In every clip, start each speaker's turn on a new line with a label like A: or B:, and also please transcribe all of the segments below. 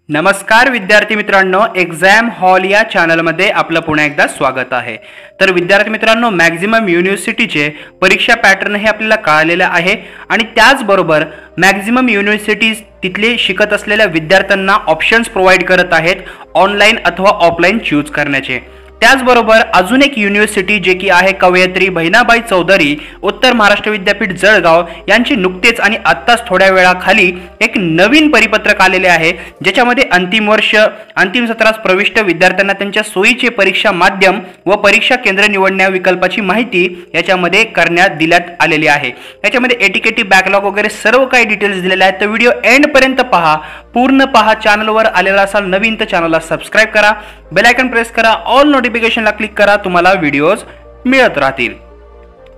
A: नमस्कार विद्यार्थी मित्रांनो, एक्झाम हॉल या चॅनलमध्ये आपलं पुन्हा एकदा स्वागत आहे। तर विद्यार्थी मित्रांनो, मॅक्झिमम युनिव्हर्सिटीचे परीक्षा पॅटर्न हे आपल्याला कळालेले आहे आणि त्याचबरोबर मॅक्झिमम युनिव्हर्सिटीज तिथले शिकत असलेल्या विद्यार्थ्यांना ऑप्शन्स प्रोव्हाइड करत आहेत ऑनलाईन अथवा ऑफलाईन चूज करण्याचे। त्याचबरोबर अजून एक युनिव्हर्सिटी जे की आहे कवयित्री बहिणाबाई चौधरी उत्तर महाराष्ट्र विद्यापीठ जळगाव यांची नुकतेच आणि आत्ताच थोड्या वेळाखाली एक नवीन परिपत्रक आलेले आहे, ज्याच्यामध्ये अंतिम सत्रास प्रविष्ट विद्यार्थ्यांना त्यांच्या सोयीचे परीक्षा माध्यम व परीक्षा केंद्र निवडण्या विकल्पाची माहिती याच्यामध्ये दिल्यात आलेली आहे। याच्यामध्ये एटीकेटी बॅकलॉग वगैरे सर्व काही डिटेल्स दिलेले आहेत। तर व्हिडिओ एंड पर्यंत पहा, पूर्ण पहा। चॅनलवर आलेला असाल नवीन तर चॅनलला सबस्क्राइब करा, बेल आयकॉन प्रेस करा, ऑल नोटिफिकेशनला क्लिक करा, तुम्हाला व्हिडिओज मिळत राहतील।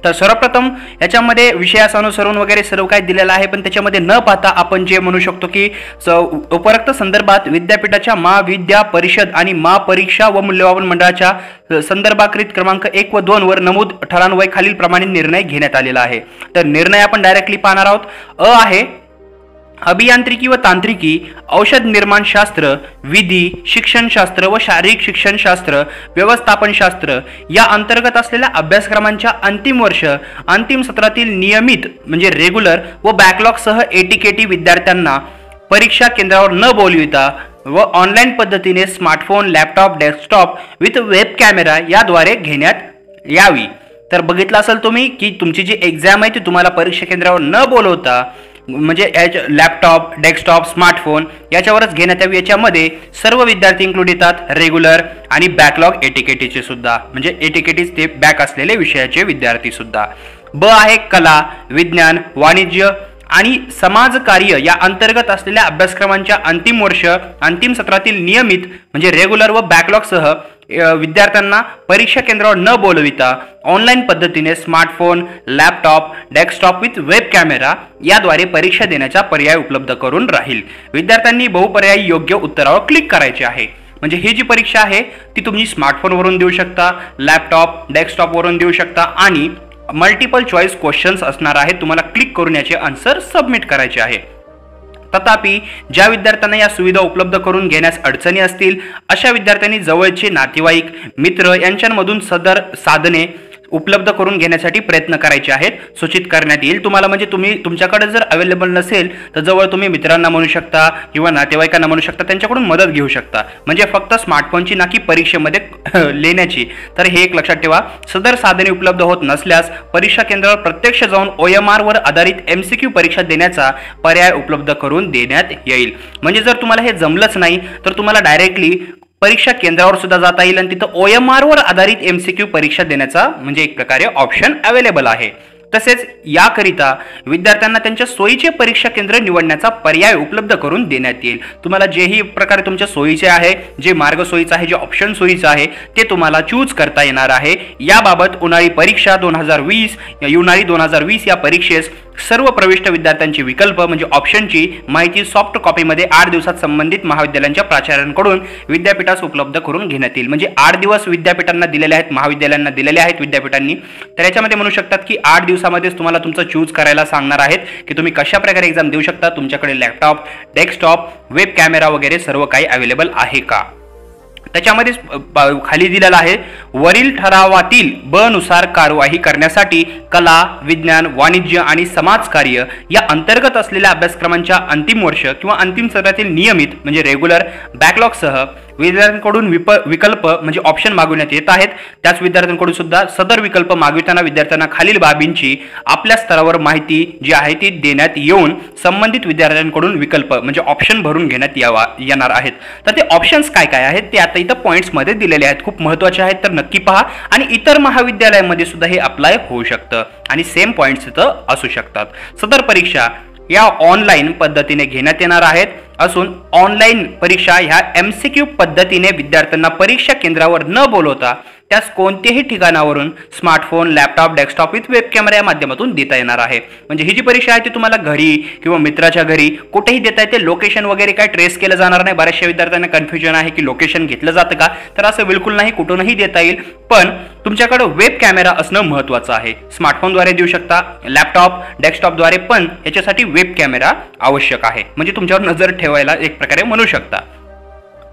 A: तर सर्वप्रथम याच्यामध्ये विषयानुसारून वगैरे सर्व काही दिलेलं आहे, पण त्याच्यामध्ये न पाहता आपण जे म्हणू शकतो की उपरोक्त संदर्भात विद्यापीठाच्या महाविद्या परिषद आणि महापरीक्षा व मूल्यमापन मंडळाच्या संदर्भाकृत क्रमांक 1 व 2 वर नमूद ठरान्वये खालील प्रमाणे निर्णय घेण्यात आलेला आहे। तर निर्णय आपण डायरेक्टली पाहणार आहोत। अ आहे अभियांत्रिकी व तांत्रिकी, औषध निर्माण शास्त्र, विधी, शिक्षणशास्त्र व शारीरिक शिक्षणशास्त्र, व्यवस्थापनशास्त्र या अंतर्गत असलेल्या अभ्यासक्रमांच्या अंतिम वर्ष अंतिम सत्रातील नियमित म्हणजे रेग्युलर व बॅकलॉग सह एटीकेटी विद्यार्थ्यांना परीक्षा केंद्रावर न बोलविता व ऑनलाईन पद्धतीने smartphone, laptop, desktop with web camera याद्वारे घेण्यात यावी। तर बघितलं असेल तुम्ही की तुमची जी एक्झाम आहे ती तुम्हाला परीक्षा केंद्रावर न बोलवता म्हणजे लॅपटॉप, डेस्कटॉप, स्मार्टफोन याच्यावरच घेण्यात यावी। याच्यामध्ये सर्व विद्यार्थी इन्क्लूड येतात, रेग्युलर आणि बॅकलॉग एटीकेटीचे सुद्धा, म्हणजे एटीकेटीज ते बॅक असलेले विषयाचे विद्यार्थी सुद्धा। ब आहे कला, विज्ञान, वाणिज्य आणि समाजकार्य या अंतर्गत असलेल्या अभ्यासक्रमांच्या अंतिम वर्ष अंतिम सत्रातील नियमित म्हणजे रेग्युलर व बॅकलॉग सह विद्यार्थ्यांना परीक्षा केंद्रावर न बोलविता ऑनलाईन पद्धतीने smartphone, laptop, desktop with web camera याद्वारे परीक्षा देण्याचा पर्याय उपलब्ध करून राहील। विद्यार्थ्यांनी बहुपर्यायी योग्य उत्तरावर क्लिक करायचे आहे। म्हणजे ही जी परीक्षा आहे ती तुम्ही स्मार्टफोनवरून देऊ शकता, लॅपटॉप, डेस्कटॉपवरून देऊ शकता आणि मल्टिपल चॉईस क्वेश्चन्स असणार आहेत। तुम्हाला क्लिक करून याचे आन्सर सबमिट करायचे आहे। तथापि ज्या विद्यार्थ्यांना या सुविधा उपलब्ध करून घेण्यास अडचणी असतील अशा विद्यार्थ्यांनी जवळचे नातेवाईक, मित्र यांच्यामधून सदर साधने उपलब्ध करून घेण्यासाठी प्रयत्न करायचे आहेत, सूचित करण्यात येईल तुम्हाला। म्हणजे तुमच्याकडे जर अवेलेबल नसेल तर जवळ तुम्ही मित्रांना म्हणू शकता किंवा नातेवाईकांना म्हणू शकता, त्यांच्याकडून मदत घेऊ शकता। म्हणजे फक्त स्मार्टफोनची ना की परीक्षेमध्ये लेण्याची। तर हे एक लक्षात ठेवा, सदर साधने उपलब्ध होत नसल्यास परीक्षा केंद्रावर प्रत्यक्ष जाऊन OMR वर आधारित MCQ परीक्षा देण्याचा पर्याय उपलब्ध करून देण्यात येईल। म्हणजे जर तुम्हाला हे जमलंच नाही तर तुम्हाला डायरेक्टली परीक्षा केंद्रावर सुद्धा जाता येईल आणि तिथं OMR वर आधारित MCQ परीक्षा देण्याचा म्हणजे एक प्रकारे ऑप्शन अवेलेबल आहे। तसेच याकरिता विद्यार्थ्यांना त्यांच्या सोयीचे परीक्षा केंद्र निवडण्याचा पर्याय उपलब्ध करून देण्यात येईल। तुम्हाला जेही प्रकारे तुमच्या सोयीचे आहे, जे मार्ग सोयीचा आहे, जे ऑप्शन सोयीचा आहे ते तुम्हाला चूज करता येणार आहे। याबाबत उन्हाळी परीक्षा 2020 या परीक्षेस सर्व प्रविष्ट विद्यार्थ्यांचे विकल्प म्हणजे ऑप्शनची माहिती सॉफ्ट कॉपीमध्ये 8 दिवसात संबंधित महाविद्यालयांच्या प्राचार्यांकडून विद्यापीठास उपलब्ध करून घेण्यात येईल। म्हणजे 8 दिवस विद्यापीठांना दिलेले आहेत, महाविद्यालयांना दिलेले आहेत विद्यापीठांनी। तर याच्यामध्ये म्हणू शकतात की 8 दिवसामध्येच तुम्हाला तुमचं चूज करायला सांगणार आहेत की तुम्ही कशा प्रकारे एक्झाम देऊ शकता, तुमच्याकडे लॅपटॉप, डेस्कटॉप, वेब कॅमेरा वगैरे सर्व काही अवेलेबल आहे का। त्याच्यामध्ये खाली दिलेला आहे वरील ठरावातील ब नुसार कार्यवाही करण्यासाठी कला, विज्ञान, वाणिज्य आणि समाजकार्य या अंतर्गत असलेल्या अभ्यासक्रमांच्या अंतिम वर्ष किंवा अंतिम सत्रातील नियमित म्हणजे रेग्युलर बॅकलॉग सह विद्यार्थ्यांकडून विकल्प म्हणजे ऑप्शन मागवण्यात येत आहेत। त्याच विद्यार्थ्यांकडून सुद्धा सदर विकल्प मागविताना विद्यार्थ्यांना खालील बाबींची आपल्या स्तरावर माहिती जी आहे ती देण्यात येऊन संबंधित विद्यार्थ्यांकडून विकल्प म्हणजे ऑप्शन भरून घेण्यात येणार आहेत। तर ते ऑप्शन्स काय काय आहेत ते आता इथं पॉइंट्स मध्ये दिलेले आहेत, खूप महत्त्वाचे आहेत, तर नक्की पहा। आणि इतर महाविद्यालयामध्ये सुद्धा हे अप्लाय होऊ शकतं आणि सेम पॉइंट्स इथं असू शकतात। सदर परीक्षा या ऑनलाईन पद्धतीने घेण्यात येणार आहेत असून ऑनलाईन परीक्षा ह्या MCQ पद्धतीने विद्यार्थ्यांना परीक्षा केंद्रावर न बोलवता त्यास कोणत्याही ठिकाणावरून smartphone, laptop, desktop with web camera या माध्यमातून देता येणार आहे। म्हणजे ही जी परीक्षा आहे ती तुम्हाला घरी किंवा मित्राच्या घरी कुठेही देता येते। लोकेशन वगैरे काय ट्रेस केलं जाणार नाही। बऱ्याचशा विद्यार्थ्यांना कन्फ्युजन आहे की लोकेशन घेतलं जातं का, तर असं बिलकुल नाही, कुठूनही देता येईल, पण तुमच्याकडे वेब कॅमेरा असणं महत्त्वाचं आहे। स्मार्टफोनद्वारे देऊ शकता, लॅपटॉप, डेस्कटॉपद्वारे, पण याच्यासाठी वेब कॅमेरा आवश्यक आहे, म्हणजे तुमच्यावर नजर ठेवायला एक प्रकारे म्हणू शकता।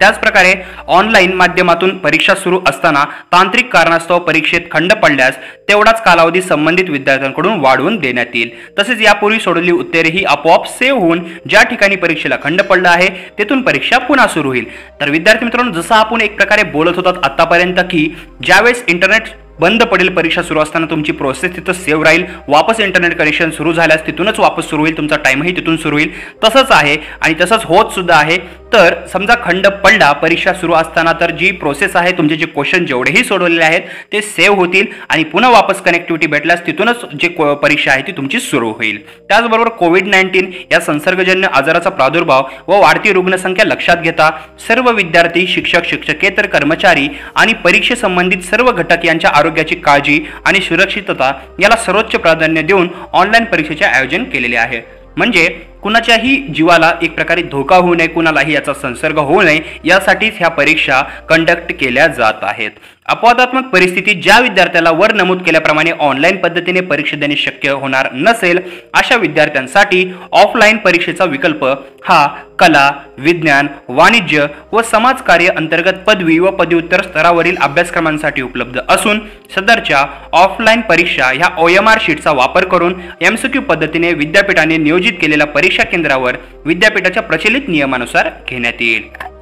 A: त्याच प्रकारे ऑनलाईन माध्यमातून परीक्षा सुरू असताना तांत्रिक कारणास्तव परीक्षेत खंड पडल्यास तेवढाच कालावधी संबंधित विद्यार्थ्यांकडून वाढवून देण्यात येईल। तसेच यापूर्वी सोडलेली उत्तरे ही आपोआप सेव्ह होऊन ज्या ठिकाणी परीक्षेला खंड पडला आहे तेथून परीक्षा पुन्हा सुरू होईल। तर विद्यार्थी मित्रांनो, जसं आपण एक प्रकारे बोलत होतात आतापर्यंत की ज्यावेळेस इंटरनेट बंद पडेल परीक्षा सुरू असताना तुमची प्रोसेस तिथं सेव्ह राहील, वापस इंटरनेट कनेक्शन सुरू झाल्यास तिथूनच वापस सुरू होईल, तुमचा टाइमही तिथून सुरू होईल, तसंच आहे आणि तसंच होत सुद्धा आहे। तर समजा खंड पडला परीक्षा सुरू असताना तर जी प्रोसेस आहे, तुमचे जे क्वेश्चन जेवढेही सोडवलेले आहेत ते सेव्ह होतील आणि पुन्हा वापस कनेक्टिव्हिटी भेटल्यास तिथूनच जे परीक्षा आहे ती तुमची सुरू होईल। त्याचबरोबर कोविड-19 या संसर्गजन्य आजाराचा प्रादुर्भाव व वाढती रुग्णसंख्या लक्षात घेता सर्व विद्यार्थी, शिक्षक, शिक्षकेतर कर्मचारी आणि परीक्षेसंबंधित सर्व घटक यांच्या आरोग्याची काळजी आणि सुरक्षितता याला सर्वोच्च प्राधान्य देऊन ऑनलाईन परीक्षेचे आयोजन केलेले आहे। म्हणजे कुणाच्याही जीवाला एक प्रकारे धोका होऊ नये, कुणालाही याचा संसर्ग होऊ नये यासाठीच ह्या परीक्षा कंडक्ट केल्या जात आहेत। अपवादात्मक परिस्थितीत ज्या विद्यार्थ्याला वर नमूद केल्याप्रमाणे ऑनलाईन पद्धतीने परीक्षा देणे शक्य होणार नसेल अशा विद्यार्थ्यांसाठी ऑफलाईन परीक्षेचा विकल्प हा कला, विज्ञान, वाणिज्य व समाजकार्य अंतर्गत पदवी व पदव्युत्तर स्तरावरील अभ्यासक्रमांसाठी उपलब्ध असून सदरच्या ऑफलाईन परीक्षा ह्या OMR शीटचा वापर करून MCQ पद्धतीने विद्यापीठाने नियोजित केलेल्या परीक्षा केंद्रावर विद्यापीठाच्या प्रचलित नियमानुसार घेण्यात येईल।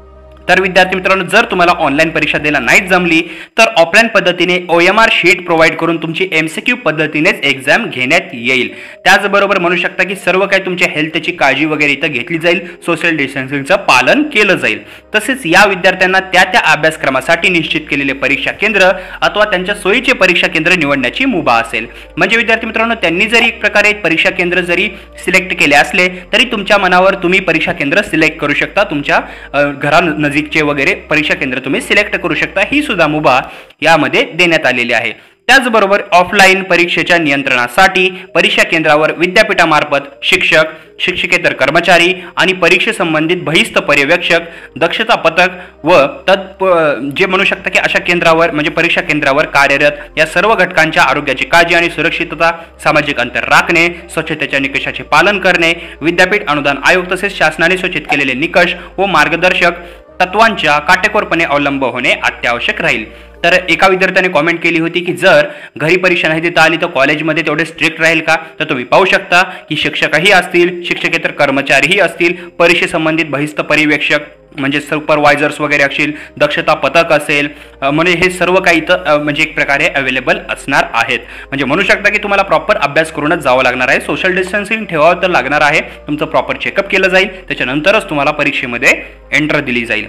A: तर विद्यार्थी मित्रांनो, जर तुम्हाला ऑनलाईन परीक्षा द्यायला नाही जमली तर ऑफलाईन पद्धतीने OMR शीट प्रोव्हाइड करून तुमची MCQ पद्धतीनेच एक्झाम घेण्यात येईल। त्याचबरोबर म्हणू शकता की सर्व काही तुमच्या हेल्थची काळजी वगैरे इथं घेतली जाईल, सोशल डिस्टन्सिंगचं पालन केलं जाईल। तसेच या विद्यार्थ्यांना त्या त्या अभ्यासक्रमासाठी निश्चित केलेले परीक्षा केंद्र अथवा त्यांच्या सोयीचे परीक्षा केंद्र निवडण्याची मुभा असेल। म्हणजे विद्यार्थी मित्रांनो, त्यांनी जरी एक प्रकारे परीक्षा केंद्र जरी सिलेक्ट केले असले तरी तुमच्या मनावर तुम्ही परीक्षा केंद्र सिलेक्ट करू शकता, तुमच्या घरा नजीकचे वगैरे परीक्षा केंद्र तुम्ही सिलेक्ट करू शकता, ही सुद्धा मुभा यामध्ये देण्यात आलेली आहे। त्याचबरोबर ऑफलाईन परीक्षेच्या नियंत्रणासाठी परीक्षा केंद्रावर विद्यापीठामार्फत शिक्षक, शिक्षकेतर कर्मचारी आणि परीक्षेसंबंधित बहिस्थ पर्यवेक्षक, दक्षता पथक व जे म्हणू शकता की अशा केंद्रावर म्हणजे परीक्षा केंद्रावर कार्यरत या सर्व घटकांच्या आरोग्याची काळजी आणि सुरक्षितता, सामाजिक अंतर राखणे, स्वच्छतेच्या निकषाचे पालन करणे, विद्यापीठ अनुदान आयोग तसेच शासनाने सूचित केलेले निकष व मार्गदर्शक तत्वांच्या काटेकोरपणे अवलंब होणे अत्यावश्यक राहील। तर एका विद्यार्थ्याने कॉमेंट केली होती की जर घरी परीक्षा नाही देता आली तर कॉलेजमध्ये तेवढे स्ट्रिक्ट राहील का? तर तुम्ही पाहू शकता की शिक्षकही असतील, शिक्षकेतर कर्मचारीही असतील, परीक्षेसंबंधित बहिस्थ पर्यवेक्षक म्हणजे सुपरवायझर्स वगैरे असतील, दक्षता पथक असेल, म्हणजे हे सर्व काही इथं म्हणजे एक प्रकारे अवेलेबल असणार आहेत। म्हणजे म्हणू शकता की तुम्हाला प्रॉपर अभ्यास करूनच जावं लागणार आहे, सोशल डिस्टन्सिंग ठेवावं तर लागणार आहे, तुमचं प्रॉपर चेकअप केलं जाईल, त्याच्यानंतरच तुम्हाला परीक्षेमध्ये एंटर दिली जाईल।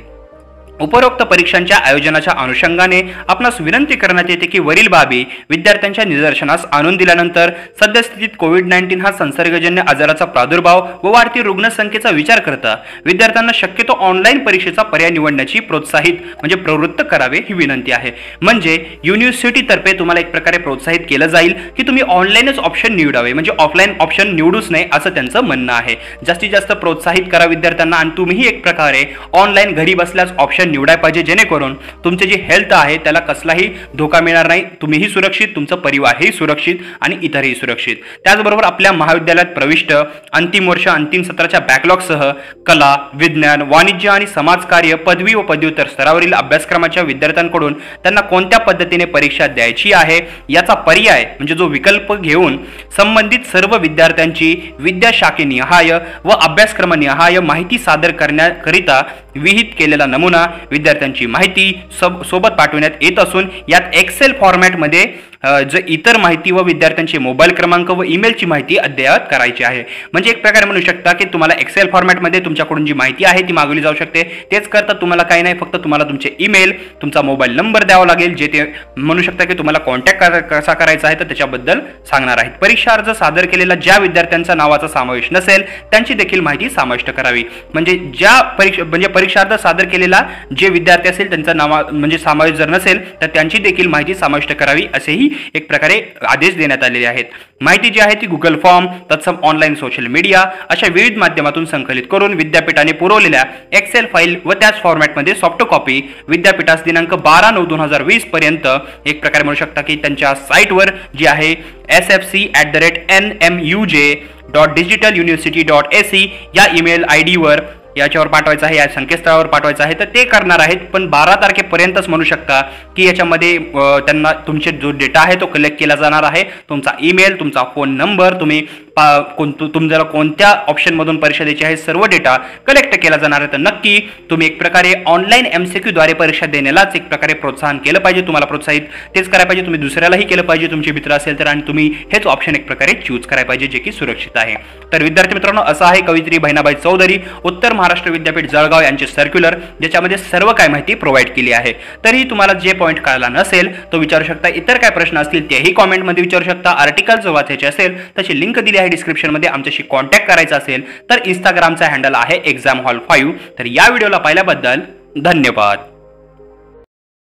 A: उपरोक्त परीक्षांच्या आयोजनाच्या अनुषंगाने आपणास विनंती करण्यात येते की वरील बाबी विद्यार्थ्यांच्या निदर्शनास आणून दिल्यानंतर सद्यस्थितीत कोविड-19 हा संसर्गजन्य आजाराचा प्रादुर्भाव व वाढती रुग्णसंख्येचा विचार करता विद्यार्थ्यांना शक्यतो ऑनलाईन परीक्षेचा पर्याय निवडण्याची प्रोत्साहित म्हणजे प्रवृत्त करावे ही विनंती आहे। म्हणजे युनिव्हर्सिटीतर्फे तुम्हाला एक प्रकारे प्रोत्साहित केलं जाईल की तुम्ही ऑनलाईनच ऑप्शन निवडावे, म्हणजे ऑफलाईन ऑप्शन निवडूच नये असं त्यांचं म्हणणं आहे। जास्तीत जास्त प्रोत्साहित करा विद्यार्थ्यांना आणि तुम्हीही एक प्रकारे ऑनलाईन घरी बसल्यास ऑप्शन निवडाय पाहिजे, जेणेकरून तुमचे जे हेल्थ आहे त्याला कसलाही धोका मिळणार नाही, तुम्हीही सुरक्षित, तुमचं परिवारही सुरक्षित आणि इतरही सुरक्षित। त्याचबरोबर आपल्या महाविद्यालयात प्रविष्ट अंतिम वर्ष अंतिम सत्राच्या बॅकलॉगसह कला, विज्ञान, वाणिज्य आणि समाजकार्य पदवी व पदव्युत्तर स्तरावरील अभ्यासक्रमाच्या विद्यार्थ्यांकडून त्यांना कोणत्या पद्धतीने परीक्षा द्यायची आहे याचा पर्याय म्हणजे जो विकल्प घेऊन संबंधित सर्व विद्यार्थ्यांची विद्याशाखेनिहाय व अभ्यासक्रमनिहाय माहिती सादर करण्याकरिता विहित केलेला नमुना विद्यार्थ्यांची माहिती सोबत पाठवण्यात येत असून यात एक्सेल फॉर्मॅटमध्ये जे इतर माहिती व विद्यार्थ्यांचे मोबाईल क्रमांक व ईमेलची माहिती अद्ययावत करायची आहे। म्हणजे एक प्रकारे म्हणू शकता की तुम्हाला एक्सेल फॉर्मॅटमध्ये तुमच्याकडून जी माहिती आहे ती मागवली जाऊ शकते, तेच करता तुम्हाला काही नाही, फक्त तुम्हाला तुमचे ईमेल, तुमचा मोबाईल नंबर द्यावा लागेल, जे ते म्हणू शकता की तुम्हाला कॉन्टॅक्ट कसा करायचा आहे तर त्याच्याबद्दल सांगणार आहेत। परीक्षा अर्ज सादर केलेला ज्या विद्यार्थ्यांचा नावाचा समावेश नसेल त्यांची देखील माहिती समाविष्ट करावी। म्हणजे ज्या परीक्षा अर्ज सादर केलेला जे विद्यार्थी असेल त्यांचा नाव म्हणजे समावेश जर नसेल तर त्यांची देखील माहिती समाविष्ट करावी असेही एक प्रकारे आदेश देण्यात आलेले आहेत। माहिती जी आहे ती गुगल फॉर्म, तत्सम ऑनलाईन सोशल मीडिया अशा विविध माध्यमातून संकलित करून विद्यापीठाने पुरवलेल्या एक्सेल फाईल व त्याच फॉर्मॅटमध्ये सॉफ्ट कॉपी विद्यापीठास दिनांक 12/9/2020 पर्यंत एक प्रकारे म्हणू शकता की त्यांच्या साईटवर जी आहे sfc@nmuj.digitaluniversity.ac या ईमेल ID वर याच्यावर पाठवायचं आहे, या संकेतस्थळावर पाठवायचं आहे, तर ते करणार आहेत. पण 12 तारखेपर्यंतच म्हणू शकता की याच्यामध्ये त्यांना तुमचे जो डेटा आहे तो कलेक्ट केला जाणार आहे. तुमचा ईमेल, तुमचा फोन नंबर, तुम्ही तुम्हाला कोणत्या ऑप्शनमधून परीक्षा द्यायची आहे, सर्व डेटा कलेक्ट केला जाणार आहे. तर नक्की तुम्ही एक प्रकारे ऑनलाईन MCQ द्वारे परीक्षा देण्यालाच एक प्रकारे प्रोत्साहन केलं पाहिजे. तुम्हाला प्रोत्साहित तेच करायला पाहिजे, तुम्ही दुसऱ्यालाही केलं पाहिजे, तुमचे मित्र असेल तर, आणि तुम्ही हेच ऑप्शन एक प्रकारे चूज करायला पाहिजे जे की सुरक्षित आहे. तर विद्यार्थी मित्रांनो, असं आहे कवयित्री बहिणाबाई चौधरी, उत्तर महाराष्ट्र विद्यापीठ जळगाव यांचे सर्क्युलर, ज्याच्यामध्ये सर्व काय माहिती प्रोव्हाइड केली आहे. तरीही तुम्हाला जे पॉईंट कळाला नसेल तो विचारू शकता. इतर काय प्रश्न असतील तेही कॉमेंटमध्ये विचारू शकता. आर्टिकल जर वाचायचे असेल त्याची लिंक दिली आहे डिस्क्रिप्शनमध्ये. आमच्याशी कॉन्टॅक्ट करायचा असेल तर इंस्टाग्रामचा हँडल आहे exam hall 5. तर या व्हिडिओला पाहिल्याबद्दल धन्यवाद.